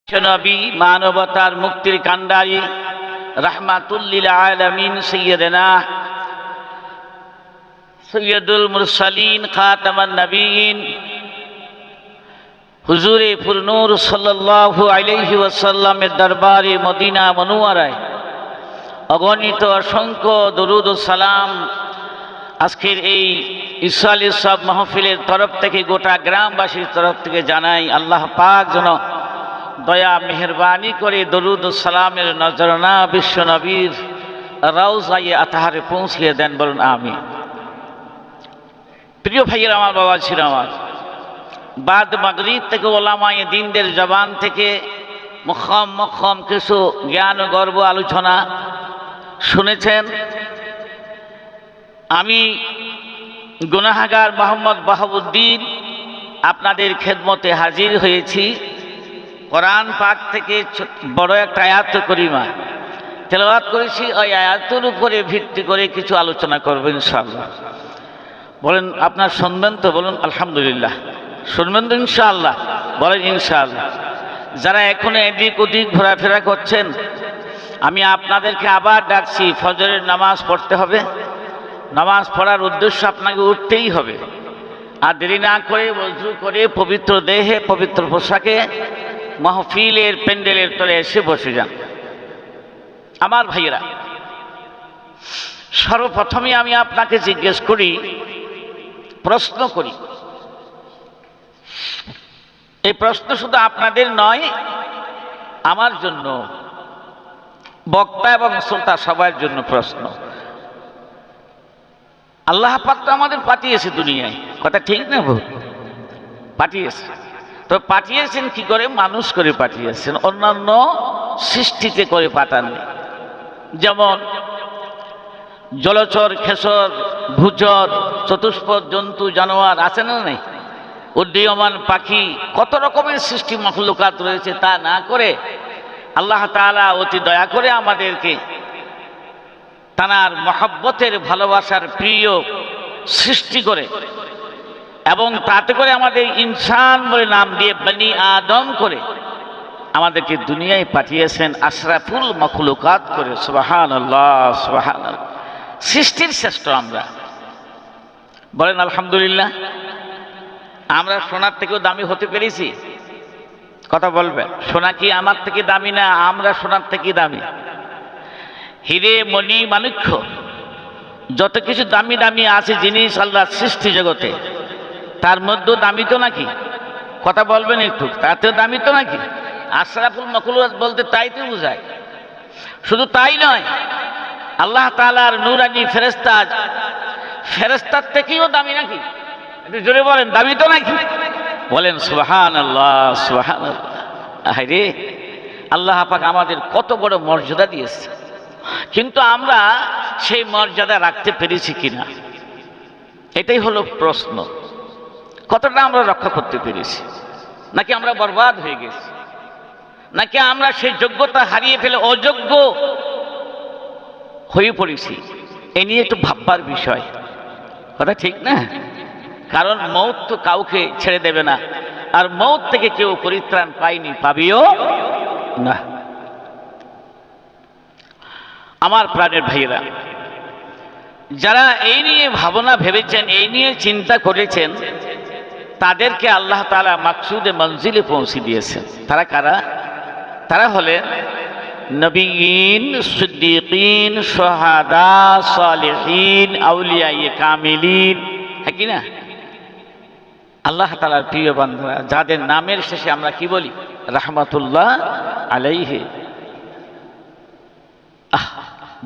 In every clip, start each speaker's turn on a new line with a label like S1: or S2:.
S1: নবী মানবতার মুক্তির কান্ডারি রাহমাতুল লিল আলামিন সাইয়্যিদানা সাইয়্যিদুল মুরসালিন খাতামান নবিয়্যিন হুজুরে পুরনূর সাল্লাল্লাহু আলাইহি ওয়াসাল্লামের দরবারে মদিনা মনোয়ারায় অগণিত অসংখ্য দরুদ ও সালাম আজকের এই ইসরাইলি সব মাহফিলের তরফ থেকে গোটা গ্রামবাসীর তরফ থেকে জানাই। আল্লাহ পাক যেন দয়া মেহরবানি করে দরুদ ও সালামের নজরানা বিশ্ব নবীর রওজায়ে আতহারে পৌঁছিয়ে দেন, বলুন আমিন। প্রিয় ভাইয়ের, আমার বাবা ছিল আমার বাদ মাগরিব থেকে ওলামায়ে দ্বীনদের জবান থেকে মুখম কিছু জ্ঞান ও গর্ব আলোচনা শুনেছেন। আমি গুনাহগার মোহাম্মদ বাহাউদ্দিন আপনাদের খেদমতে হাজির হয়েছি। কোরআন পাক থেকে বড় একটা আয়াত করিমা তেলাওয়াত করেছি, ওই আয়াতের উপরে ভিত্তি করে কিছু আলোচনা করবেন ইনশাআল্লাহ। বলেন আপনার শুনবেন তো? বলুন আলহামদুলিল্লাহ। শুনবেন তো ইনশাআল্লাহ? বলেন ইনশাআল্লাহ। যারা এখনো এদিক ওদিক ঘোরাফেরা করছেন, আমি আপনাদেরকে আবার ডাকছি, ফজরের নামাজ পড়তে হবে। নামাজ পড়ার উদ্দেশ্য আপনাকে উঠতেই হবে, আর দেরি না করে ওযু করে পবিত্র দেহে পবিত্র পোশাকে মাহফিলের প্যান্ডেলের তলে এসে বসে যান। আমার ভাইয়েরা, সর্বপ্রথমে আমি আপনাকে জিজ্ঞেস করি, প্রশ্ন করি। এই প্রশ্ন শুধু আপনাদের নয়, আমার জন্য, বক্তা এবং শ্রোতা সবার জন্য প্রশ্ন। আল্লাহ পাক তো আমাদের পাঠিয়েছে দুনিয়ায়, কথা ঠিক না ভুল? পাঠিয়েছে। তো পাঠিয়েছেন কি করে? মানুষ করে পাঠিয়েছেন, অন্যান্য সৃষ্টিতে করে পাঠাননি। যেমন জলচর, খেসর, ভূচর, চতুষ্পদ জন্তু জানোয়ার আছে না নেই? উড্ডীয়মান পাখি, কত রকমের সৃষ্টি মখলুকাত রয়েছে। তা না করে আল্লাহ তাআলা অতি দয়া করে আমাদেরকে তার মহব্বতের ভালোবাসার প্রিয় সৃষ্টি করে, এবং তাতে করে আমাদের ইনসান বলে নাম দিয়ে বনি আদম করে আমাদেরকে দুনিয়ায় পাঠিয়েছেন আশরাফুল মখলুকাত করে। সুবহানাল্লাহ, সুবহানাল্লাহ। সৃষ্টির শ্রেষ্ঠ আমরা, বলেন আলহামদুলিল্লাহ। আমরা সোনার থেকেও দামি হতে পেরেছি? কথা বলবেন। সোনা কি আমার থেকে দামি না? আমরা সোনার থেকে দামি। হিরে মণি মাণিক্য যত কিছু দামি দামি আছে জিনিস আল্লাহর সৃষ্টি জগতে, তার মধ্যেও দামি তো নাকি? কথা বলবেন একটু। তাতেও দামি তো নাকি? আশরাফুল মখলুকাত বলতে তাই তো বোঝায়। শুধু তাই নয়, আল্লাহ তাআলার নূরানি ফেরেশতা, ফেরেশতার থেকেও দামি নাকি? একটু জোরে বলেন, দামি তো নাকি? বলেন সুবহানাল্লাহ, সুবহানাল্লাহ। আরে আল্লাহ পাক আমাদের কত বড় মর্যাদা দিয়েছে, কিন্তু আমরা সেই মর্যাদা রাখতে পেরেছি কিনা, এটাই হলো প্রশ্ন। কতটা আমরা রক্ষা করতে পেরেছি, নাকি আমরা বরবাদ হয়ে গেছি, নাকি আমরা সেই যোগ্যতা হারিয়ে ফেলে অযোগ্য হয়ে পড়েছি? এ নিয়ে একটু ভাববার বিষয়, কথা ঠিক না? কারণ মৌত তো কাউকে ছেড়ে দেবে না, আর মৌত থেকে কেউ পরিত্রাণ পায়নি, পাবিও না। আমার প্রাণের ভাইয়েরা, যারা এই নিয়ে ভাবনা ভেবেছেন, এই নিয়ে চিন্তা করেছেন, তাদেরকে আল্লাহ তাআলা মাকসুদে মঞ্জিলে পৌঁছে দিয়েছেন। তারা কারা? তারা হলেন নবীন, সিদ্দিকিন, শুহাদা, সালেহিন, আউলিয়ায়ে কামিলিন, হ্যাঁ কি না? আল্লাহ তাআলার প্রিয় বান্দারা, যাদের নামের শেষে আমরা কি বলি? রাহমাতুল্লাহ আলাইহি।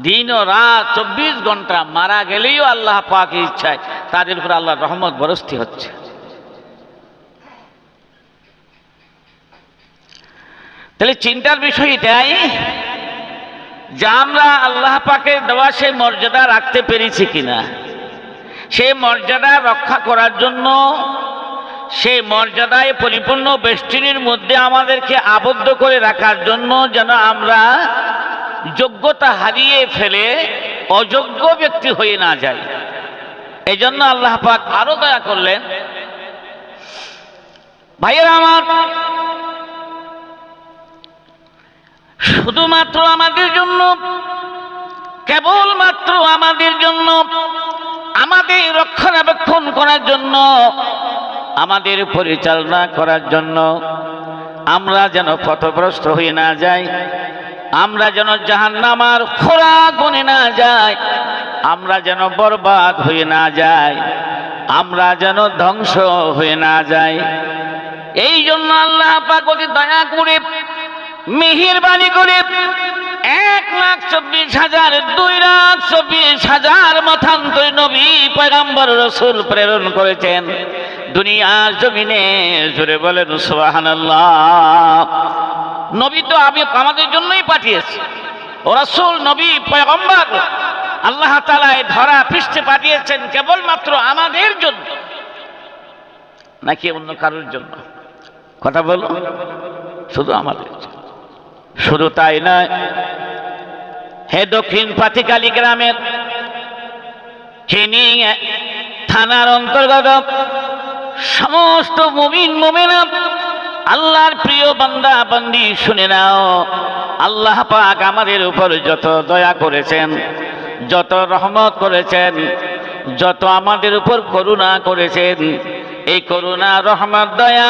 S1: দিন ও রাত 24 ঘন্টা মারা গেলেও আল্লাহ পাকের ইচ্ছায় তাদের উপর আল্লাহর রহমত বরস্তি হচ্ছে। তাহলে চিন্তার বিষয় এটাই যে আমরা আল্লাহ পাকের দেওয়া সেই মর্যাদা রাখতে পেরেছি কিনা। সেই মর্যাদা রক্ষা করার জন্য, সেই মর্যাদায় পরিপূর্ণ বেষ্টনীর মধ্যে আমাদেরকে আবদ্ধ করে রাখার জন্য যেন আমরা যোগ্যতা হারিয়ে ফেলে অযোগ্য ব্যক্তি হয়ে না যাই, এই জন্য আল্লাহ পাক আরো দয়া করলেন। ভাইয়েরা আমার, শুধুমাত্র আমাদের জন্য, কেবলমাত্র আমাদের জন্য, আমাদের রক্ষণাবেক্ষণ করার জন্য, আমাদের পরিচালনা করার জন্য, আমরা যেন পথভ্রষ্ট হয়ে না যাই, আমরা যেন জাহান্নামের খোরাক বনে না যাই, আমরা যেন বরবাদ হয়ে না যাই, আমরা যেন ধ্বংস হয়ে না যাই। এই জন্য আল্লাহ পাক অতি দয়া করে, মেহেরবানি করে 1,24,000 2,24,000 মতান্তরী নবী পয়গম্বর রাসূল প্রেরণ করেছেন দুনিয়ার জমিনে। জোরে বলেন সুবহানাল্লাহ। নবী তো আমাদের জন্যই পাঠিয়েছে, ও রাসূল নবী পয়গম্বর আল্লাহ তাআলা এই ধরা পৃষ্ঠে পাঠিয়েছেন কেবলমাত্র আমাদের জন্য, নাকি অন্য কারোর জন্য? কথা বলো, শুধু আমাদের জন্য। শুধু তাই নয়, হে দক্ষিণ পাতিকালী গ্রামের ফেনী থানার অন্তর্গত সমস্ত মুমিন মুমিনা, আল্লাহর প্রিয় বান্দা বান্দি, শুনে নাও, আল্লাহ পাক আমাদের উপর যত দয়া করেছেন, যত রহমত করেছেন, যত আমাদের উপর করুণা করেছেন, এই করুণা, রহমত, দয়া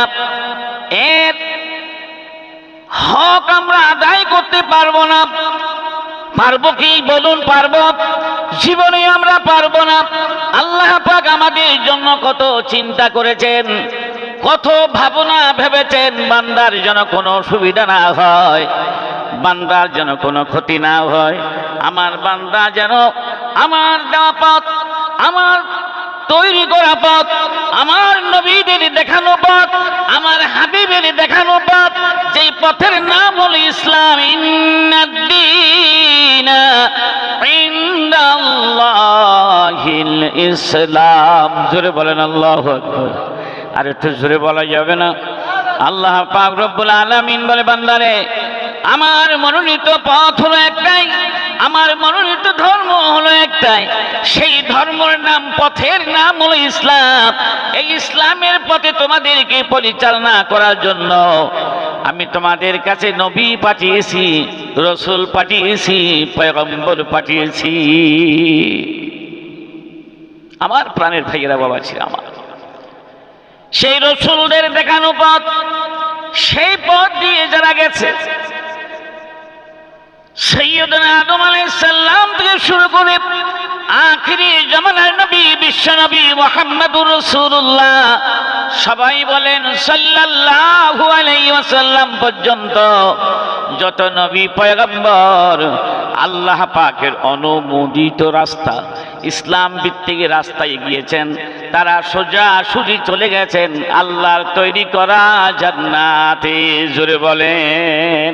S1: এর হক আমরা আদায় করতে পারবো না। পারবো কি বলুন? পারবো? জীবনে আমরা পারবো না। আল্লাহ পাক আমাদের জন্য কত চিন্তা করেছেন, কত ভাবনা ভেবেছেন, বান্দার যেন কোনো অসুবিধা না হয়, বান্দার যেন কোনো ক্ষতি না হয়, আমার বান্দা যেন আমার দেওয়া পথ, আমার তৈরি করা পথ, আমার নবীদের দেখানো পথ, আমার হাবিবের দেখানো পথ, যেই পথের নাম হলো ইসলাম। ইন্নাদ-দীনা ইনদাল্লাহিল ইসলাম। জোরে বলেন আল্লাহু আকবার। আর একটু জোরে বলা যাবে না? আল্লাহ পাক রব্বুল আলামিন বলে, বান্দারে, আমার মনোনীত পথ হলো একটাই, আমার মনোনীত ধর্ম হলো একটাই, সেই ধর্মের নাম, পথের নাম হলো ইসলাম। এই ইসলামের পথে তোমাদেরকে পরিচালনা করার জন্য আমি তোমাদের কাছে নবী পাঠিয়েছি, রসুল পাঠিয়েছি, পয়গম্বর পাঠিয়েছি। আমার প্রাণের ভাইয়েরা, বাবা ছিল আমার, সেই রসুলদের দেখানো পথ, সেই পথ দিয়ে যারা গেছে, সৈয়দনা আদম আলাইহিস সালাম থেকে শুরু করে আখিরি জামানার নবী, বিশ্ব নবী মুহাম্মদুর রাসূলুল্লাহ, সবাই বলেন সাল্লাল্লাহু আলাইহি ওয়াসাল্লাম পর্যন্ত যত নবী পয়গম্বর আল্লাহ পাকের অনুমোদিত রাস্তা, ইসলাম ভিত্তিক রাস্তায় গিয়েছেন, তারা সোজা সুজি চলে গেছেন আল্লাহর তৈরি করা জান্নাতে। জোরে বলেন।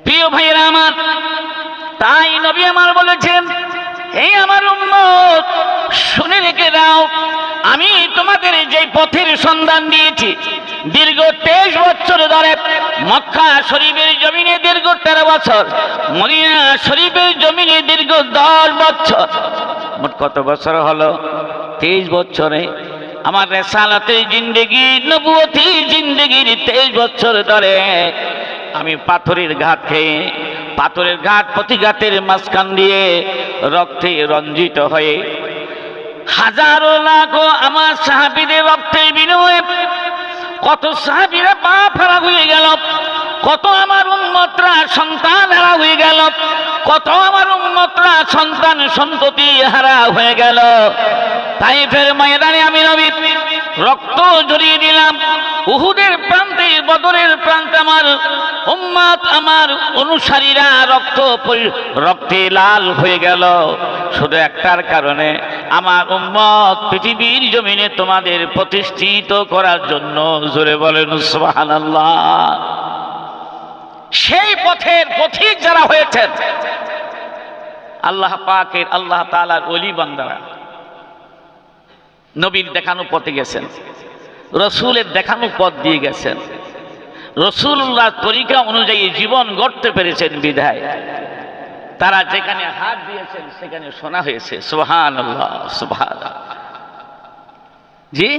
S1: প্রিয় ভাইয়েরা আমার, তাই নবী আমার বলেছেন, হে আমার উম্মত, শুনে রেখে দাও, আমি তোমাদের যে পথের সন্ধান দিয়েছি, দীর্ঘ 23 বছর ধরে মক্কা শরীফের জমিনে দীর্ঘ 13 বছর, মদিনা শরীফের জমিনে দীর্ঘ 10 বছর, মোট কত বছর হলো? 23 বছরে আমার রিসালাতের জিন্দেগি, নবুয়তির জিন্দেগির 23 বছর ধরে আমি পাথরের ঘাট খেয়ে, পাথরের ঘাট প্রতিঘাতের মাঝখান দিয়ে রক্তে রঞ্জিত হয়ে, হাজারো লাখো আমার সাহাবীদের রক্তের বিনিময়ে কত সাহাবীরা বাপ হারা হয়ে গেল, কত আমার উম্মতরা সন্তান হারা হয়ে গেল, কত আমার উম্মতরা সন্তান সন্ততি হারা হয়ে গেল। তাইফের ময়দানে আমি নবী রক্ত ঝরিয়ে দিলাম, উহুদের প্রান্তে, বদরের প্রান্তে আমার উম্মত, আমার অনুসারীরা রক্তে লাল হয়ে গেল, শুধু একটার কারণে, আমার উম্মত পৃথিবীর জমিনে তোমাদের প্রতিষ্ঠিত করার জন্য। জোরে বলেন সুবহানাল্লাহ। সেই পথের পথিক যারা হয়েছেন আল্লাহ পাকের, আল্লাহ তাআলার ওলি বান্দারা, নবীর দেখানো পথে গেছেন, রসুলের দেখানো পথ দিয়ে গেছেন, রসুল্লাহ তরিকা অনুযায়ী জীবন গড়তে পেরেছেন বিধায় তারা যেখানে হাত দিয়েছেন সেখানে শোনা হয়েছে। সুবহানাল্লাহ, সুবহানাল্লাহ। জি,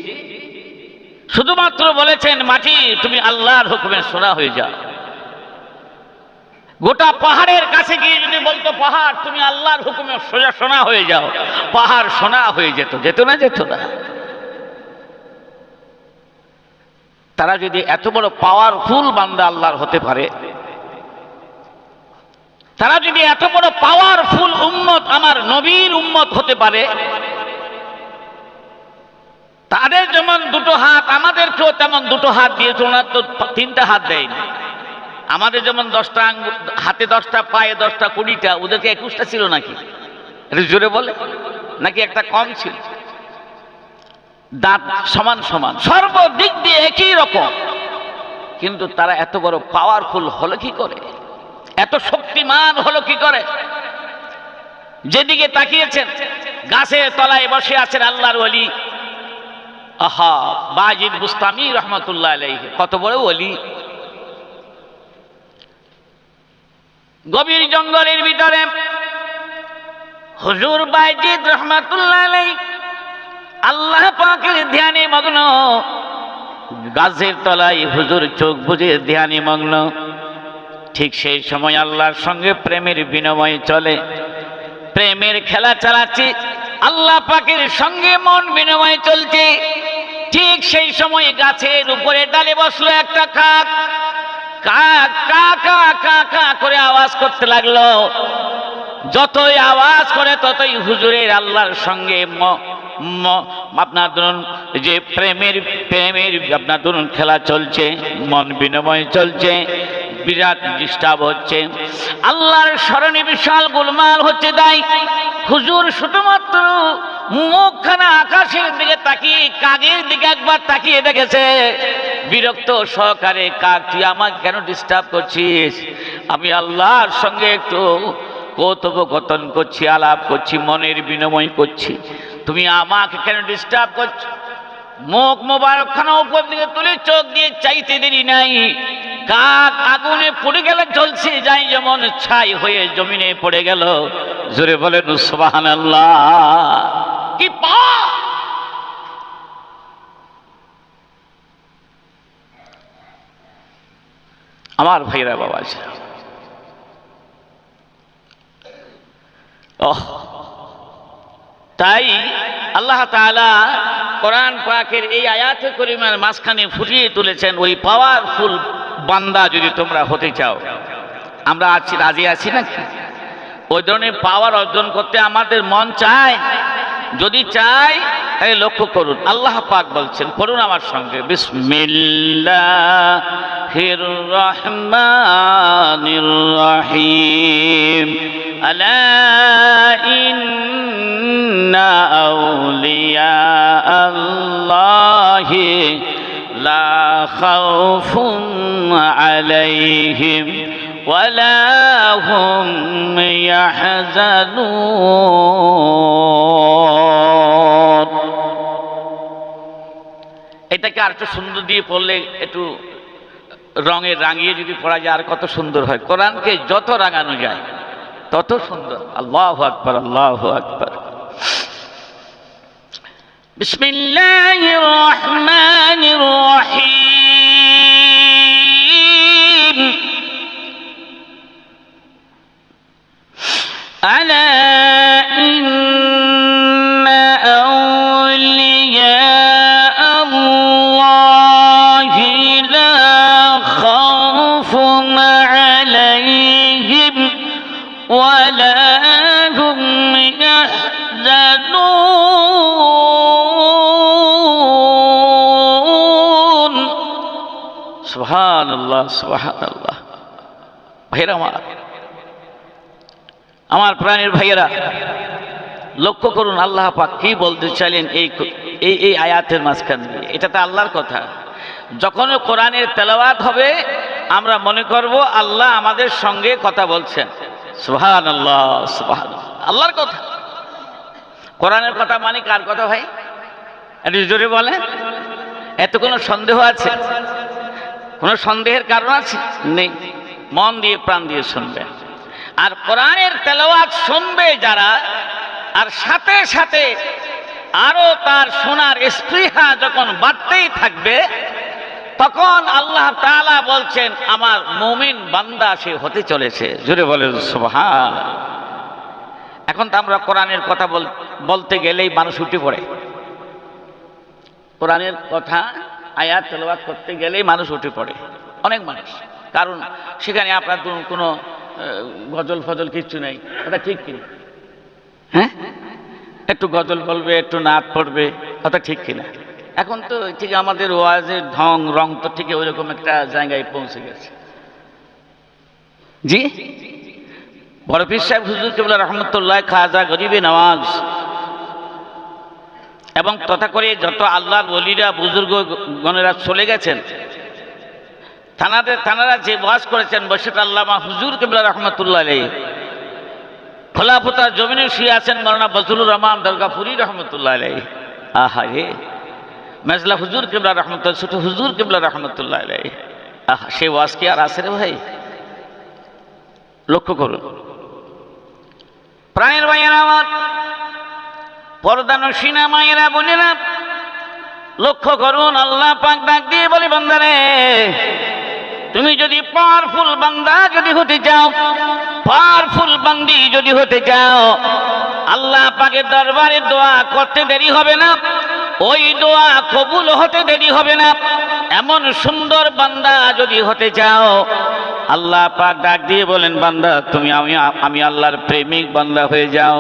S1: শুধুমাত্র বলেছেন মাটি তুমি আল্লাহর হুকুমে শোনা হয়ে যাও। গোটা পাহাড়ের কাছে গিয়ে যদি বলতো পাহাড় তুমি আল্লাহর হুকুমে সোজা সোনা হয়ে যাও, পাহাড় সোনা হয়ে যেত। যেত না? যেত না? তারা যদি এত বড় পাওয়ারফুল বান্দা আল্লাহর হতে পারে, তারা যদি এত বড় পাওয়ারফুল উম্মত আমার নবীর উম্মত হতে পারে, তাদের যেমন দুটো হাত আমাদেরকেও তেমন দুটো হাত দিয়েছে, ওনার তো তিনটা হাত দেয়নি। আমাদের যেমন 10টা হাতে 10টা, পায়ে 10টা, 20টা, ওদেরকে 21টা ছিল নাকি? এটা জোরে বলে, নাকি একটা কম ছিল? দাঁত সমান সমান, সর্বদিক দিয়ে একই রকম, কিন্তু তারা এত বড় পাওয়ারফুল হলো কি করে? এত শক্তিমান হলো কি করে? যেদিকে তাকিয়েছেন গাছের তলায় বসে আছেন আল্লাহর ওলি, আহা বাজিদ বুস্তামি রহমতুল্লাহ আলাইহি, কত বড় ওলি। গভীর জঙ্গলের ভিতরে হুজুর বাজিদ রহমতুল্লাহ আলাইহি আল্লাহ পাকের ধ্যানে মগ্ন, গাছের তলায় হুজুর চোখ বুজে ধ্যানে মগ্ন। ঠিক সেই সময় আল্লাহর সঙ্গে প্রেমের বিনিময় চলে, প্রেমের খেলা চালাচ্ছে, আল্লাহ পাকের সঙ্গে মন বিনিময় চলছে। ঠিক সেই সময় গাছের উপরে ডালে বসলো একটা কাক, কাক কা কা কা কা করে আওয়াজ করতে লাগলো। যতই আওয়াজ করে ততই হুজুরের আল্লাহর সঙ্গে আপনার ধরুন যে প্রেমের আপনার ধরুন খেলা চলছে, মন বিনিময় চলছে, বিরাট ডিস্টার্ব হচ্ছে, আল্লাহর স্মরণে বিশাল গোলমাল হচ্ছে। তাই হুজুর শুধুমাত্র মুখখানা আকাশের দিকে তাকিয়ে কাকের দিকে একবার তাকিয়ে দেখেছে, বিরক্ত সহকারে, কাক তুই আমাকে কেন ডিস্টার্ব করছিস? আমি আল্লাহর সঙ্গে একটু কথোপকথন করছি, আলাপ করছি, মনের বিনিময় করছি, তুমি আমাকে কেন ডিস্টার্ব করছো? মুখ মোবারকখানা উপর দিকে তুলে চোখ দিয়ে চাইতে দেরি নাই, কাক আগুনে পড়ে গেল, জ্বলছে যাই যেমন ছাই হয়ে জমিনে পড়ে গেল। জোরে বলেন সুবহানাল্লাহ। কি পাওয়ার! আমার ভাইরা বাবা আছে, তাই আল্লাহ তাআলা কোরআন পাকের এই আয়াতে করিমার মাঝখানে ফুটিয়ে তুলেছেন, ওই পাওয়ারফুল বান্দা যদি তোমরা হতে চাও, আমরা আছি, রাজি আছি না? ওই ধরনের পাওয়ার অর্জন করতে আমাদের মন চায়। যদি চাই তাহলে লক্ষ্য করুন, আল্লাহ পাক বলছেন, পড়ুন আমার সঙ্গে, বিসমিল্লাহির রহমানির রহিম। আলা ইন্না আউলিয়া আল্লাহি লা খাউফুন আলাইহিম ওয়ালা হুম ইয়াহজানুন। এটাকে আর একটু সুন্দর দিয়ে পড়লে, একটু রঙের রাঙিয়ে যদি পড়া যায় আর কত সুন্দর হয়। কোরআনকে যত রাঙানো যায় তত সুন্দর। আল্লাহু আকবার, আল্লাহু আকবার। বিসমিল্লাহির রহমানির রহিম। আলা ইন্না আউলিয়া আল্লাহি লা খাউফুন আলাইহিম ওয়ালা হুম ইয়াহজানুন। সুবহানাল্লাহ, সুবহানাল্লাহ। ভাইরা আমার প্রাণের ভাইয়েরা, লক্ষ্য করুন আল্লাহ পাক কি বলতে চাইলেন এই আয়াতের মাঝখানে। এটা তো আল্লাহর কথা। যখন কোরআনের তেলাওয়াত হবে আমরা মনে করব আল্লাহ আমাদের সঙ্গে কথা বলছেন। সুবহানাল্লাহ, সুবহানাল্লাহ, আল্লাহর কথা। কোরআনের কথা মানে কার কথা ভাই? একটু জোরে বলে। এত কোনো সন্দেহ আছে? কোনো সন্দেহের কারণ আছে? নেই। মন দিয়ে প্রাণ দিয়ে শুনবেন। আর কোরআনের তেলাওয়াত শুনবে যারা, আর সাথে সাথে আরো তার শোনার স্পৃহা যখন বাড়তেই থাকবে, তখন আল্লাহ তাআলা বলছেন আমার মুমিন বান্দা সে হতে চলেছে। জোরে বলেন সুবহান। এখন তো আমরা কোরআনের কথা বলতে গেলেই মানুষ উঠে পড়ে, কোরআনের কথা আয়াত তেলাওয়াত করতে গেলেই মানুষ উঠে পড়ে, অনেক মানুষ। কারণ সেখানে আপনার কোনো গজল ফজল কিচ্ছু নেই, এটা ঠিক কিনা? হ্যাঁ, একটু গজল বলবে, একটু নাচ পড়বে, কথা ঠিক কিনা? এখন তো ঠিক আমাদের ওয়াজের ঢং রং তো ঠিক ওইরকম একটা জায়গায় পৌঁছে গেছে। জি, বড় পীর সাহেব হুজুর কিবলা রহমতুল্লাহ খাজা গরিবে নওয়াজ এবং তথা করে যত আল্লাহর ওলিরা বুজুর্গ গণেরা চলে গেছেন, তানারা যে ওয়াজ করেছেন বসির আল্লামা হুজুর কিবলা রহমতুল্লাহ আলাইহি, খোলাফতার জমিনে শুয়ে আছেন মাওলানা বজলুর রহমান দরগাপুরি রহমতুল্লাহ আলাইহি। আহা রে, মেজলা হুজুর কিবলা রহমতুল্লাহ, ছোট হুজুর কিবলা রহমতুল্লাহ আলাইহি। আহা, সে ওয়াজ কি আর আছে রে ভাই? লক্ষ্য করুন প্রাণের ভাইয়েরা আমার, পর্দানশীনা মায়েরা বোনেরা, লক্ষ্য করুন। আল্লাহ পাক ডাক দিয়ে বলি, বান্দারে তুমি যদি পাওয়ারফুল বান্দা যদি হতে চাও, পাওয়ারফুল বান্দি যদি হতে চাও, আল্লাহ পাকের দরবারে দোয়া করতে দেরি হবে না, ওই দোয়া কবুল হতে দেরি হবে না। এমন সুন্দর বান্দা যদি হতে চাও, আল্লাহ পাক ডাক দিয়ে বলেন, বান্দা তুমি আমি আল্লাহর প্রেমিক বান্দা হয়ে যাও,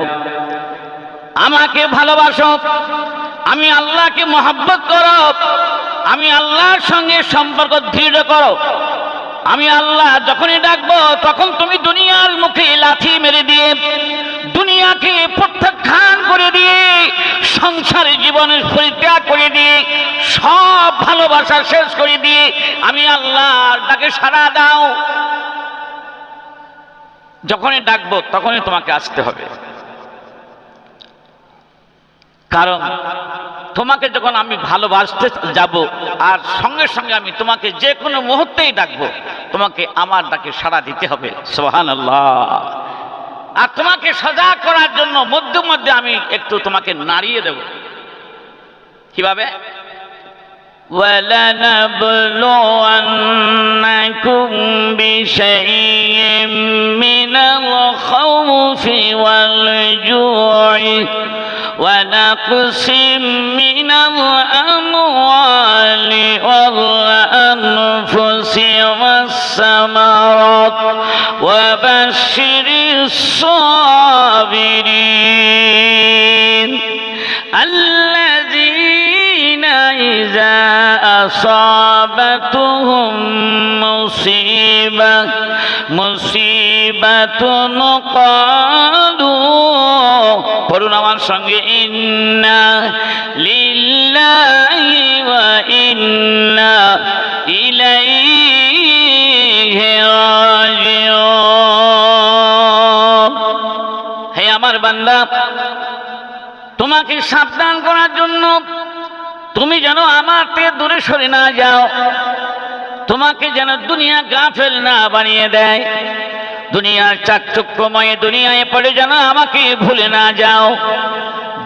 S1: আমাকে ভালোবাসো, আমি আল্লাহকে মহব্বত করো, আমি আল্লাহর সঙ্গে সম্পর্ক দৃঢ় করো। আমি আল্লাহ যখনই ডাকবো তখন তুমি দুনিয়ার মুখে লাথি মেরে দিয়ে, দুনিয়াকে প্রত্যাখ্যান করে দিয়ে, সংসার জীবনের পরিত্যাগ করে দিয়ে, সব ভালোবাসা শেষ করে দিয়ে আমি আল্লাহর ডাকে সাড়া দাও। যখনই ডাকবো তখনই তোমাকে আসতে হবে, কারণ তোমাকে যখন আমি ভালোবাসতে যাব আর সঙ্গে সঙ্গে আমি তোমাকে যে কোনো মুহূর্তেই ডাকবো, তোমাকে আমার ডাকে সাড়া দিতে হবে। সুবহানাল্লাহ। আর তোমাকে সজাগ করার জন্য মধ্যে মধ্যে আমি একটু তোমাকে নাড়িয়ে দেব। কিভাবে? وَلَنَبْلُوَنَّكُمْ بِشَيْءٍ مِّنَ الْخَوْفِ وَالْجُوعِ ونقص من الأموال والأنفس والثمرات وبشر الصابرين الذين إذا أصابتهم مصيبة قالوا পড়ুন আমার সঙ্গে, ইন্না লিল্লাহি ওয়া ইন্না ইলাইহি রাজিউন। হে আমার বান্দা, তোমাকে সাবধান করার জন্য তুমি যেন আমার থেকে দূরে সরে না যাও, তোমাকে যেন দুনিয়া গাফেল না বানিয়ে দেয়, দুনিয়ার চাকচক্যময় দুনিয়ায় পড়ে যেন আমাকে ভুলে না যাও,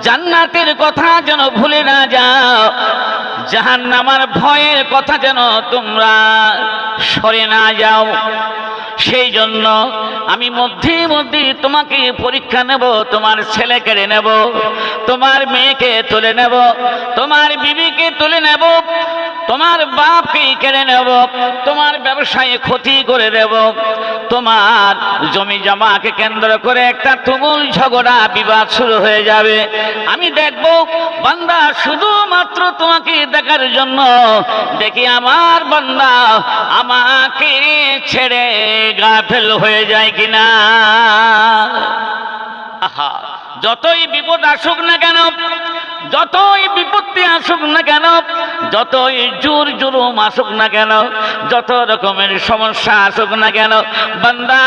S1: জান্নাতের কথা যেন ভুলে না যাও, জাহান্নামের ভয়ের কথা যেন তোমরা সরে না যাও। সেই জন্য আমি মধ্যে মধ্যে তোমাকে পরীক্ষা নেব, তোমার ছেলে কেড়ে নেব, তোমার মেয়েকে তুলে নেব, তোমার বিবিকে তুলে নেব, তোমার বাপকে কেড়ে নেব, তোমার ব্যবসায়ে ক্ষতি করে দেব, তোমার জমি জমাকে কেন্দ্র করে একটা তুমুল ঝগড়া বিবাদ শুরু হয়ে যাবে। আমি দেখব বান্দা শুধুমাত্র তোমাকে দেখার জন্য, দেখি আমার বান্দা আমাকে ছেড়ে গাফেল হয়ে যায় কিনা। আহা, যতই বিপদ আসুক না কেন, যতই বিপত্তি আসুক না কেন, যতই জোর জুলুম আসুক না কেন, যত রকমের সমস্যা আসুক না কেন, বান্দা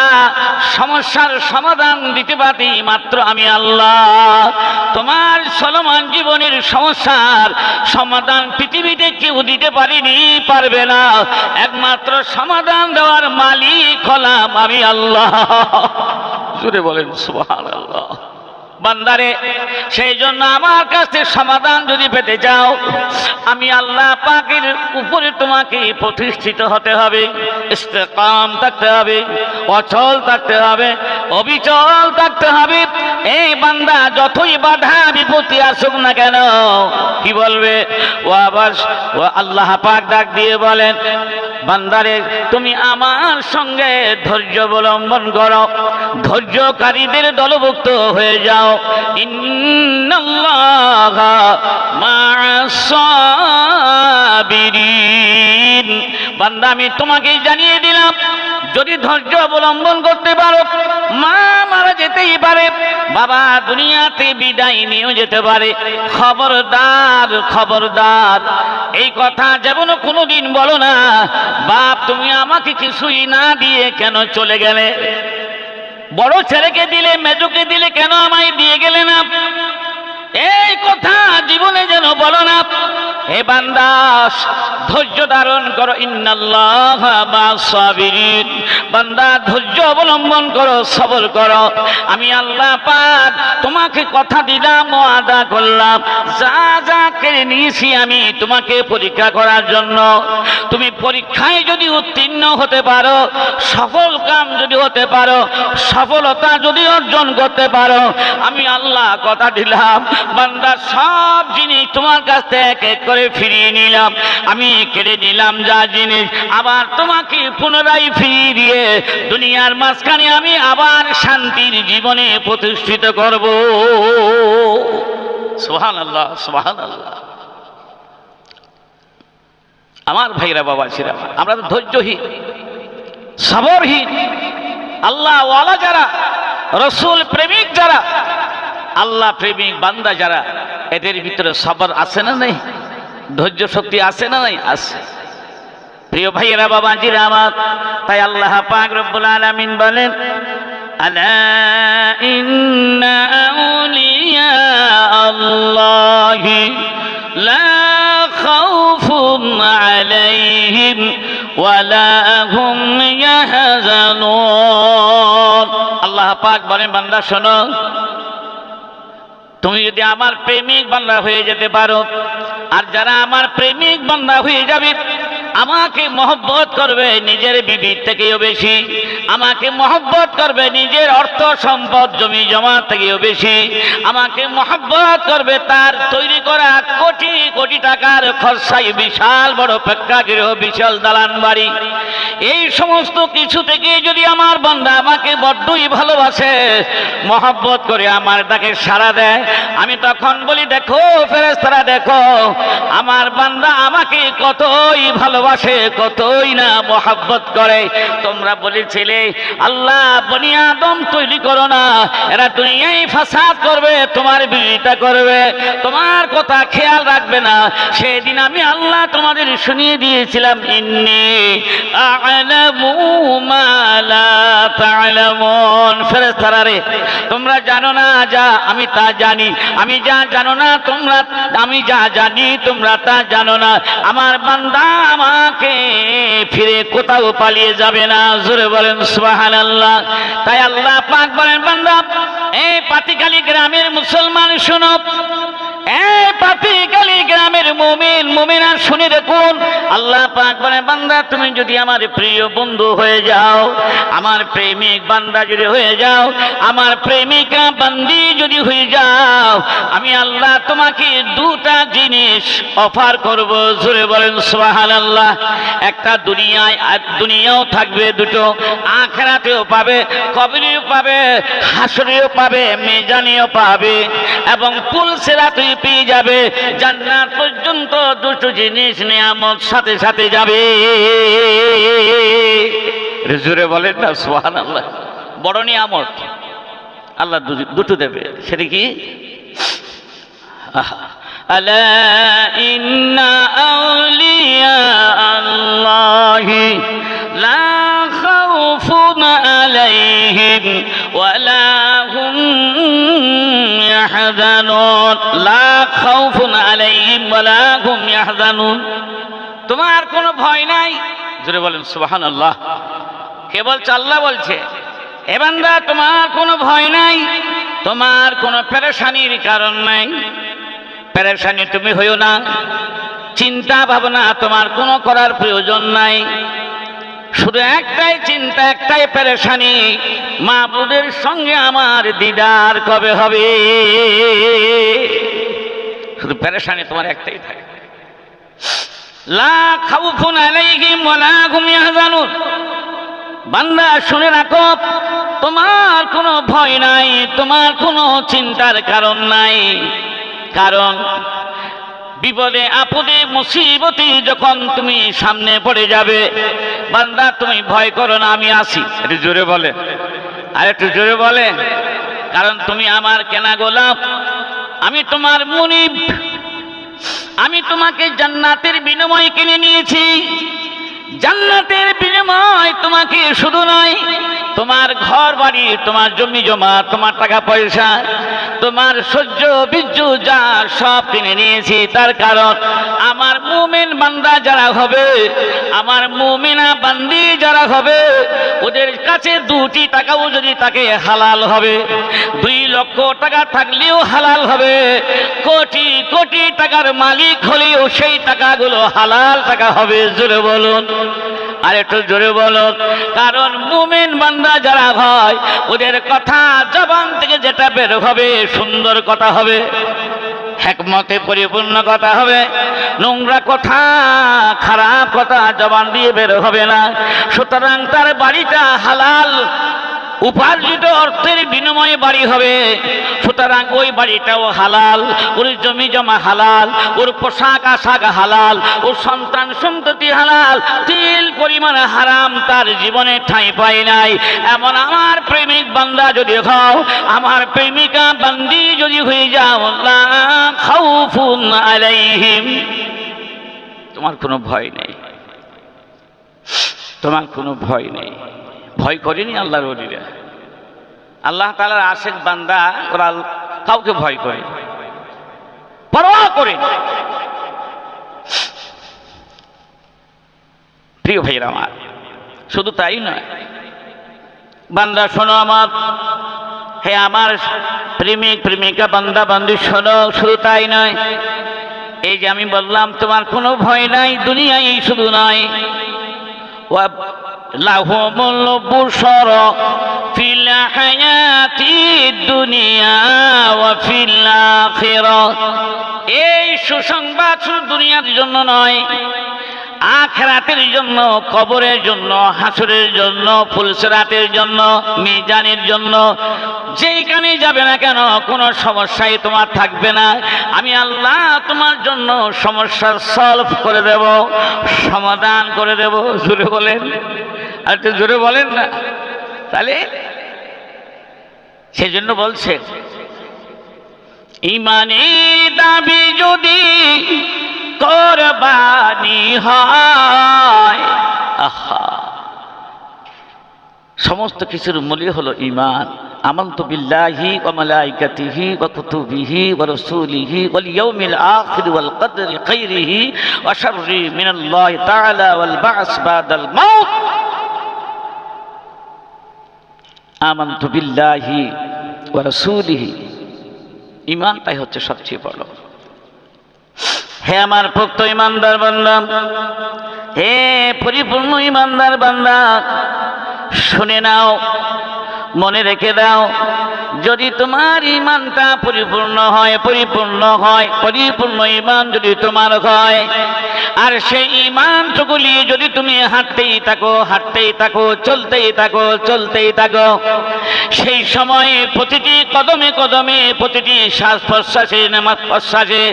S1: সমস্যার সমাধান দিতে পারি মাত্র আমি আল্লাহ। তোমার চলমান জীবনের সমস্যার সমাধান পৃথিবীতে কেউ দিতে পারিনি, পারবে না। একমাত্র সমাধান দেওয়ার মালিক হলাম আমি আল্লাহ। জোরে বলেন সুবহানাল্লাহ। বান্দারে, সেই জন্য আমার কাছে সমাধান যদি পেতে চাও, আমি আল্লাহ পাকের উপরে তোমাকে প্রতিষ্ঠিত হতে হবে, ইস্তেকাম থাকতে হবে, অচল থাকতে হবে, অবিচল থাকতে হবে। এই বান্দা যতই বাধা বিপত্তি আসুক না কেন, কি বলবে? ও আবার ও আল্লাহ পাক ডাক দিয়ে বলেন, বান্দারে তুমি আমার সঙ্গে ধৈর্য অবলম্বন করো, ধৈর্যকারীদের দলভুক্ত হয়ে যাও। ইন্নাল্লাহা মা'আস সাবিরিন। বান্দা আমি তোমাকে জানিয়ে দিলাম, যদি ধৈর্য অবলম্বন করতে পারো, মা মারা যেতেই পারে, বাবা দুনিয়াতে বিদায় নিয়েও যেতে পারে। খবরদার খবরদার, এই কথা যেমন কোনোদিন বলো না, বাপ তুমি আমাকে কিছুই না দিয়ে কেন চলে গেলে? বড় ছেলেকে দিলে, মেজোকে দিলে, কেন আমায় দিয়ে গেলে না? এই কথা জীবনে যেন বলো না। হে বান্দা, ধৈর্য ধারণ করো। ইন্নাল্লাহা মা'আস সাবিরিন। বান্দা ধৈর্য অবলম্বন করো, সবর করো। আমি আল্লাহ পাক তোমাকে কথা দিলাম, ওয়াদা করলাম, যা যা কেড়ে নিয়েছি আমি তোমাকে পরীক্ষা করার জন্য। তুমি পরীক্ষায় যদি উত্তীর্ণ হতে পারো, সফল কাম যদি হতে পারো, সফলতা যদি অর্জন করতে পারো, আমি আল্লাহ কথা দিলাম, বান্দা সব জিনিস তোমার কাছ থেকে এক এক করে ফিরিয়ে নিলাম। আমি কেড়ে নিলাম যা জিনিস, আবার তোমাকে পুনরায় ফিরিয়ে দিয়ে দুনিয়ার মাঝখানে আমি আবার শান্তির জীবনে প্রতিষ্ঠিত করব। সুবহানাল্লাহ সুবহানাল্লাহ। আমার ভাইরা, বাবা ছিলাম, আমরা তো ধৈর্যহীন, সবরহীন। আল্লাহ ওয়ালা যারা, রসুল প্রেমিক যারা, আল্লাহ প্রেমিক বান্দা যারা, এদের ভিতরে সবর আছে না নেই? ধৈর্য শক্তি আছে না নাই? আছে। প্রিয় ভাইয়েরা, বাবাজিরা আমার, তাই আল্লাহ পাক রব্বুল আলামিন বলেন, আলা ইন্না আউলিয়া আল্লাহি লা খাউফুন আলাইহিম ওয়ালা হুম ইয়াহজানুন। আল্লাহ পাক বলেন, বান্দা শোনো, তুমি যদি আমার প্রেমিক বান্দা হয়ে যেতে পারো, আর যারা আমার প্রেমিক বান্দা হয়ে যাবে, আমাকে মহব্বত করবে নিজের বিবির থেকেও বেশি, আমাকে মহব্বত করবে নিজের অর্থ সম্পদ জমি জমা থেকেও বেশি, আমাকে মহব্বত করবে তার তৈরি করা কোটি কোটি টাকার খরচায় বিশাল বড় প্রেক্ষাগৃহ, বিশাল দালান বাড়ি, এই সমস্ত কিছু থেকে যদি আমার বান্দা আমাকে বড্ডই ভালোবাসে, মহব্বত করে আমার ডাকে সাড়া দেয়, আমি তখন বলি, দেখো ফেরেশতারা, দেখো আমার বান্দা আমাকে কতই ভালোবাসে, কতই না মহব্বত করে। তোমরা বলেছিলে আল্লাহ বনি আদম তৈরি করো না, এরা দুনিয়ায় ফাসাদ করবে, তোমার বিরোধিতা করবে, তোমার কথা খেয়াল রাখবে না। সেদিন আমি আল্লাহ তোমাদের শুনিয়ে দিয়েছিলাম, ইন্নী আ'লামু মা লা তা'লামুন। ফেরেশতারা রে, তোমরা জানো না যা আমি তা জানি, আমি যা জানো না তোমরা, আমি যা জানি তোমরা তা জানো না। আমার বান্দা আমাকে ফিরে কোথাও পালিয়ে যাবে না। জোরে বলেন সুবহানাল্লাহ। তাই আল্লাহ পাক বলেন, বান্দা এই পাতিখালী গ্রামের মুসলমান শোনো, এই পাতিখালী গ্রামের মুমিন মুমিনা শুনে দেখুন, আল্লাহ পাক বলেন, বান্দা তুমি যদি আমার প্রিয় বন্ধু হয়ে যাও, আমার প্রেমিক বান্দা যদি হয়ে যাও, আমার প্রেমিকা বান্দি যদি হয়ে যাও, আমি আল্লাহ তোমাকে দুটা জিনিস অফার করব। জোরে বলেন সুবহানাল্লাহ। একটা দুনিয়ায়, দুনিয়াও থাকবে দুটো, আখিরাতেও পাবে, কবরেও পাবে, হাসরেও পাবে, মিজানেও পাবে, এবং পুল সিরাতে পেয়ে যাবে। জান্নাত পর্যন্ত দুটো জিনিস নিয়ামত সাথে সাথে যাবে। জোরে বলেন না সুবহানাল্লাহ। বড় নিয়ামত আল্লাহ দুটো দেবে। সেটা কি? আলা ইন্না আউলিয়া আল্লাহি লা খাউফুন আলাইহিম ওয়ালা হুম ইয়াহজানুন। লা খাউফুন আলাইহিম ওয়ালা হুম ইয়াহজানুন। তোমার কোনো ভয় নাই। জোরে বলেন সুবহানাল্লাহ। কে বলছে? আল্লাহ বলছে, এ বান্দা তোমার কোনো ভয় নাই, তোমার কোনো পেরেশানির কারণ নাই, পেরেশানি তুমি হইও না, চিন্তা ভাবনা তোমার কোনো করার প্রয়োজন নাই। শুধু একটাই চিন্তা, একটাই পেরেশানি, মাবুদের সঙ্গে আমার দিদার কবে হবে। শুধু পেরেশানি তোমার একটাই থাকে। লা খাউফুন আলাইহিম ওয়ালা হুম ইয়াহজানুন। বান্দা শুনে রাখো, তোমার কোনো ভয় নাই, তোমার কোনো চিন্তার কারণ নাই। কারণ বিপদে আপদে মুসিবতে যখন তুমি সামনে পড়ে যাবে, বান্দা তুমি ভয় করো না, আমি আছি। একটু জোরে বলে, আর একটু জোরে বলে। কারণ তুমি আমার কেনা গোলাম, আমি তোমার মুনিব, আমি তোমাকে জান্নাতের বিনিময়ে কিনে নিয়েছি। জান্নাতের বিনিময় তোমাকে শুধু নয়, তোমার ঘর বাড়ি, তোমার জমি জমা, তোমার টাকা পয়সা, তোমার সহ্য বিজ্জু যা সব কিনে নিয়েছি। তার কারণ আমার মুমিন বান্দা যারা হবে, আমার মুমিনা বান্দি যারা হবে, ওদের কাছে 2টি টাকাও যদি তাকে হালাল হবে, 2 লক্ষ টাকা থাকলেও হালাল হবে, কোটি কোটি টাকার মালিক হলেও সেই টাকাগুলো হালাল টাকা হবে। জোরে বলুন, আর একটু জোরে বলো। কারণ মুমিন বান্দা যারা হয়, ওদের কথা জবান থেকে যেটা বের হবে সুন্দর কথা হবে, হিকমতে পরিপূর্ণ কথা হবে। নোংরা কথা, খারাপ কথা জবান দিয়ে বের হবে না। সুতরাং তার বাড়িটা হালাল উপার্জিত অর্থের বিনিময়ে বাড়ি হবে। সুতরাং ওই বাড়িটাও হালাল, ওর জমি জমা হালাল, ওর পোশাক আশাক হালাল, ওর সন্তান সন্ততি হালাল। তিল পরিমাণ হারাম তার জীবনে ঠাঁই পায় নাই। এমন আমার প্রেমিক বান্দা যদি হও, আমার প্রেমিকা বান্দি যদি হয়ে যাও, লা খাউফুন আলাইহিম, তোমার কোনো ভয় নেই, তোমার কোনো ভয় নেই। ভয় করেনি আল্লাহর ওলিরা। আল্লাহ তাআলার আশিক বান্দা ওরা কাউকে ভয় করে, পরোয়া করে। প্রিয় ভাইরা আমার, শুধু তাই নয়, বান্দা শোনো আমার, হে আমার প্রেমিক প্রেমিকা বান্দা বান্দি শোনো, শুধু তাই নয়, এই যে আমি বললাম তোমার কোনো ভয় নাই, দুনিয়ায় শুধু নয়, লাহুমুল বুশরা ফিল হায়াতিদ দুনিয়া ওয়া ফিল আখিরাহ। এই সুসংবাদ শুধু দুনিয়ার জন্য নয়, আখিরাতের জন্য, কবরের জন্য, হাসরের জন্য, ফুলসিরাতের জন্য, মিজানের জন্য। যেখানে যাবে না কেন কোনো সমস্যাই তোমার থাকবে না। আমি আল্লাহ তোমার জন্য সমস্যার সলভ করে দেব, সমাধান করে দেব। জোরে বলেন, আর একটু জোরে বলেন না। তাহলে সেজন্য বলছে, ইমানের দাবি যদি কোরবানি হয়, আহা, সমস্ত কিছুর মূল্য হলো ঈমান। আমানতু বিল্লাহি ওয়া মালাইকাতিহি ওয়া কুতুবিহি ওয়া রাসূলিহি ওয়াল ইয়াউমিল আখির ওয়াল কদরি খাইরিহি ওয়া শাররি মিনাল্লাহি তাআলা ওয়াল বা'স বাদাল মাউত। আমানতু বিল্লাহি ওয়া রাসূলিহি, ঈমানটাই হচ্ছে সবচেয়ে বড়। হে আমার ভক্ত ইমানদার বান্দা, হে পরিপূর্ণ ইমানদার বান্দা, শুনে নাও, মনে রেখে দাও, যদি তোমার ঈমানটা পরিপূর্ণ হয়, পরিপূর্ণ ঈমান যদি তোমার হয়, আর সেই ঈমানটুকু নিয়ে যদি তুমি হাঁটতেই থাকো, চলতেই থাকো, সেই সময়ে প্রতিটি কদমে কদমে, প্রতিটি শ্বাস প্রশ্বাসে, নামাজ প্রশ্বাসে,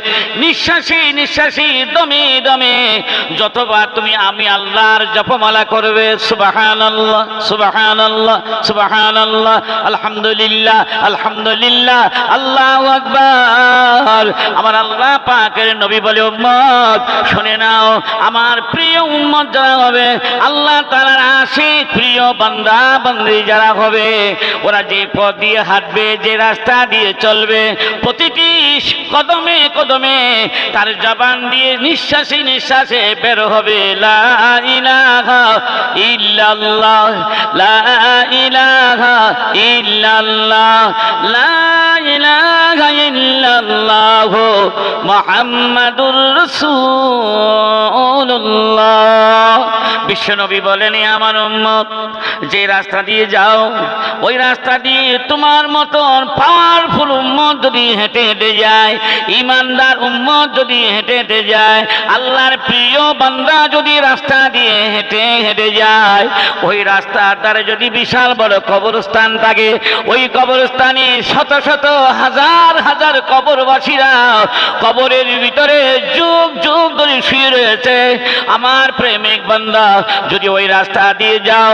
S1: নিঃশ্বাসে, দমে দমে যতবার তুমি আমি আল্লাহর জপমালা করবে, সুবহানাল্লাহ সুবহানাল্লাহ সুবহানাল্লাহ, আলহামদুলিল্লাহ আলহামদুলিল্লাহ, আল্লাহু আকবার। আমার আল্লাহ পাকের নবী বলে, উম্মত শুনে নাও, আমার প্রিয় উম্মত যারা হবে, আল্লাহ তাআলার আশিক প্রিয় বান্দা বান্দি যারা হবে, ওরা যে পথ দিয়ে হাঁটবে, যে রাস্তা দিয়ে চলবে, কদমে কদমে তার জবান দিয়ে নিঃশ্বাসে নিঃশ্বাসে বের হবে লা ইলাহা ইল্লাল্লাহ, লা ইলাহা ইল্লাল্লাহ, লা ইলাহা ইল্লাল্লাহ মুহাম্মাদুর রাসূলুল্লাহ। বিশ্বনবী বলেন, আমার উম্মত যে রাস্তা দিয়ে যাও, ওই রাস্তা দিয়ে তোমার মতন পাওয়ারফুল উম্মত যদি হেঁটে হেঁটে যায়, ইমানদার উম্মত যদি হেঁটে হেঁটে যায়, আল্লাহর প্রিয় বান্দা যদি রাস্তা দিয়ে হেঁটে হেঁটে যায়, ওই রাস্তার ধারে যদি বিশাল বড় কবরস্থান থাকে, ওই কবরস্থানে শত শত হাজার হাজার কবরবাসীরা কবরের ভিতরে যুগ যুগ ধরে শুয়ে রয়েছে। আমার প্রেমিক বান্দা যদি ওই রাস্তা দিয়ে যাও,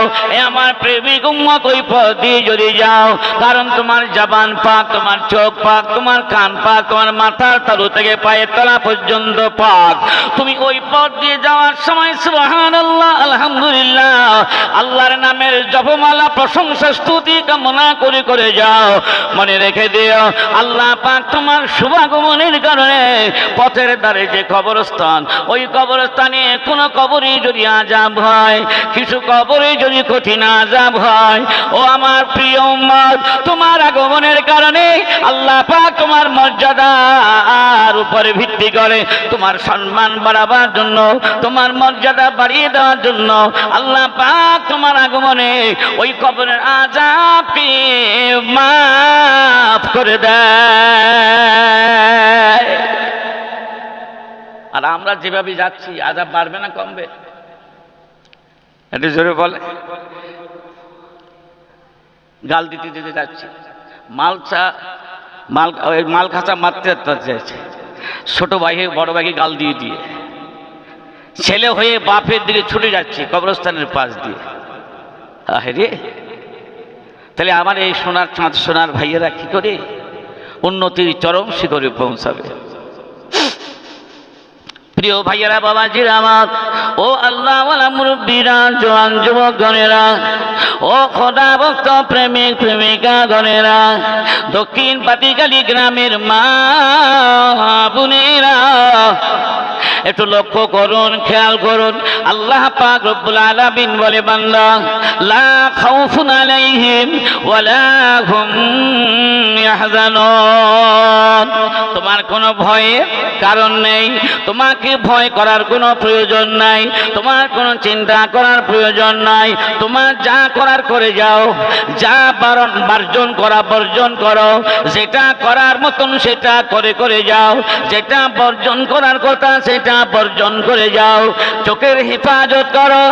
S1: আমার প্রেমিক উম্মত ওই পথ দিয়ে যদি যাও, কারণ তোমার জবান পাক, তোমার চোখ পাক, তোমার কান পাক, তোমার মাথার তালু থেকে পায়ের তলা পর্যন্ত পাক। তুমি ওই পথ দিয়ে যাওয়ার সময় সুবহানাল্লাহ, আলহামদুলিল্লাহ, আল্লাহর নামের জপমালা প্রশংসা স্তুতি কামনা করে করে যাও। মনে রেখে দিও, আল্লাহ পাক তোমার শুভাগমনের কারণে পথের ধারে যে কবরস্থান, ওই কবরস্থানে কোনো কবরে যদি আযাব হয়, কিছু কবরে যদি কঠিন আযাব হয়, ও আমার প্রিয় উম্মত, তোমার আগমনের কারণে আল্লাহ পাক তোমার মর্যাদার উপরে ভিত্তি করে তোমার সম্মান বাড়াবার জন্য, তোমার মর্যাদা বাড়িয়ে দেওয়ার জন্য আল্লাহ পাক তোমার আগমনে ওই কবরের আযাবকে মাফ করে দেয়। আর আমরা যেভাবে যাচ্ছি, আযাব বাড়বে না কমবে? একটু জোরে বলে। গাল দিতে দিতে যাচ্ছি, মাল খাঁচা মারতে যাচ্ছে, ছোট ভাইকে বড় ভাইকে গাল দিয়ে দিয়ে, ছেলে হয়ে বাপের দিকে ছুটে যাচ্ছি কবরস্থানের পাশ দিয়ে। আরে তাহলে আমার এই সোনার চাঁদ সোনার ভাইয়েরা কি করে উন্নতির চরম শিখরে পৌঁছাবে? প্রিয় ভাইয়েরা, বাবাজিরা আমার, ও আল্লাহওয়ালা মুরব্বীরা, জওয়ান যুবকগণেরা, ও খোদা ভক্ত প্রেমিক প্রেমিকা গণেরা, দক্ষিণ পাতিকালী গ্রামের মা বোনেরা, একটু লক্ষ্য করুন, খেয়াল করুন। আল্লাহ পাক রব্বুল আলামিন বলে, বান্দা লা খাউফুন আলাইহিম ওয়ালা হুম ইয়াহজানুন, তোমার কোনো ভয়ের কারণ নেই, তোমাকে ভয় করার কোনো প্রয়োজন নাই, তোমার কোনো চিন্তা করার প্রয়োজন নাই। তোমার যা করার করে যাও, যা বর্জন করা বর্জন করো, যেটা করার মতন সেটা করে করে যাও, যেটা বর্জন করার কথা সেটা বর্জন করে যাও। চোখের হেফাজত করো,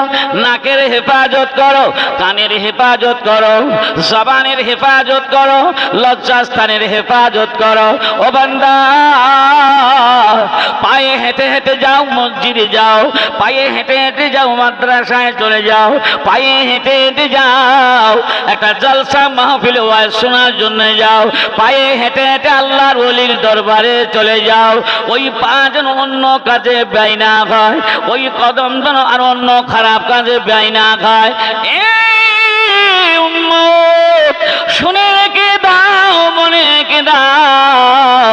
S1: নাকের হেফাজত করো, কানের হেফাজত করো, জবানের হেফাজত করো, লজ্জাস্থানের হেফাজত করো। ও বান্দা, পায়ে হেঁটে হেঁটে যাও মসজিদে যাও, পায়ে হেঁটে হেঁটে যাও মাদ্রাসায় চলে যাও, পায়ে হেঁটে হেঁটে যাও একটা জলসা মাহফিল ওয়াজ শোনার জন্য যাও, পায়ে হেঁটে হেঁটে আল্লাহর ওলির দরবারে চলে যাও। ওই পা যেন অন্য কাজে ব্যয় না খায়, ওই কদম যেন আর অন্য খারাপ কাজে ব্যয় না খায়। শুনে রেখে দাও, মনে রেখে দাও,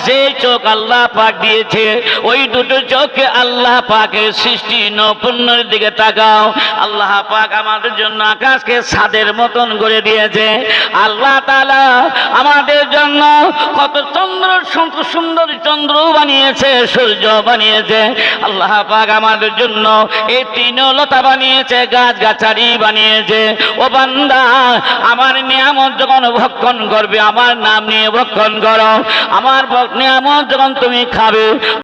S1: যে চোখ আল্লাহ পাক দিয়েছে, ওই দুটো চোখে আল্লাহ পাকের সৃষ্টি নৈপুণ্যের দিকে তাকাও। আল্লাহ পাক আমাদের জন্য আকাশকে ছাদের মতন করে দিয়েছে। আল্লাহ তাআলা আমাদের জন্য কত সুন্দর চন্দ্র বানিয়েছে, সূর্য বানিয়েছে। আল্লাহ পাক আমাদের জন্য এই তৃণলতা বানিয়েছে, গাছ গাছালি বানিয়েছে। ও বান্দা, আমার নিয়ামত যখন ভক্ষণ করবে, আমার নাম নিয়ে ভক্ষণ করো। আমার নিয়ামত যখন তুমি খাবে,